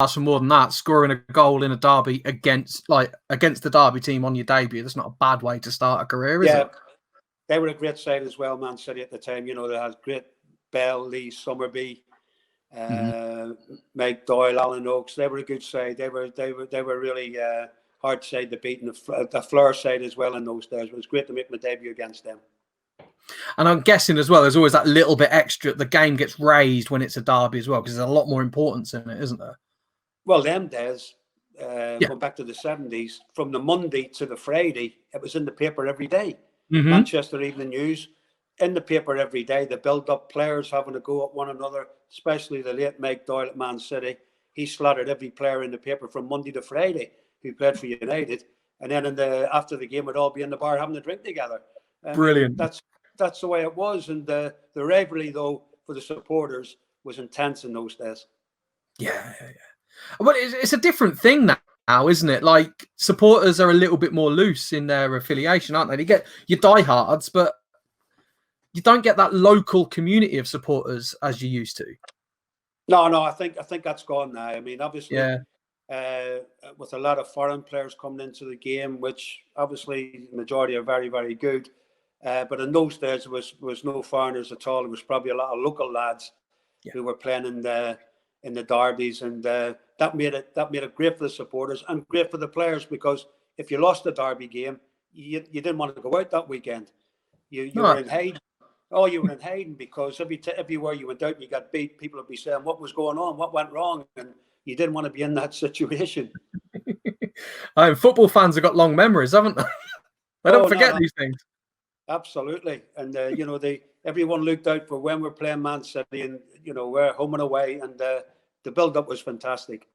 ask for more than that. Scoring a goal in a derby against the derby team on your debut, that's not a bad way to start a career, is it? They were a great side as well, Man City at the time. You know, they had great Bell, Lee, Summerby, Mike Doyle, Alan Oakes. They were a good side. They were really hard side to beat, and the Fleur side as well in those days. It was great to make my debut against them. And I'm guessing as well, there's always that little bit extra. The game gets raised when it's a derby as well, because there's a lot more importance in it, isn't there? Well, them days, going back to the 70s, from the Monday to the Friday, it was in the paper every day. Manchester Evening News, in the paper every day. The build-up, players having to go at one another, especially the late Mike Doyle at Man City. He slaughtered every player in the paper from Monday to Friday who played for United. And then after the game, we'd all be in the bar having a drink together. Brilliant. That's the way it was. And the rivalry, though, for the supporters was intense in those days. Yeah. But it's a different thing now, isn't it? Like, supporters are a little bit more loose in their affiliation, aren't they? You get your diehards, but you don't get that local community of supporters as you used to. No, I think that's gone now. I mean, obviously, with a lot of foreign players coming into the game, which obviously the majority are very, very good. But in those days, there was no foreigners at all. It was probably a lot of local lads who were playing in the derbies, and that made it great for the supporters and great for the players, because if you lost the derby game, you didn't want to go out that weekend. You were in hiding. Oh, you were in hiding, because everywhere you went out and you got beat, people would be saying, what was going on? What went wrong? And you didn't want to be in that situation. Football fans have got long memories, haven't they? They don't forget these things. Absolutely. And, everyone looked out for when we're playing Man City, and, we're home and away, and the build-up was fantastic.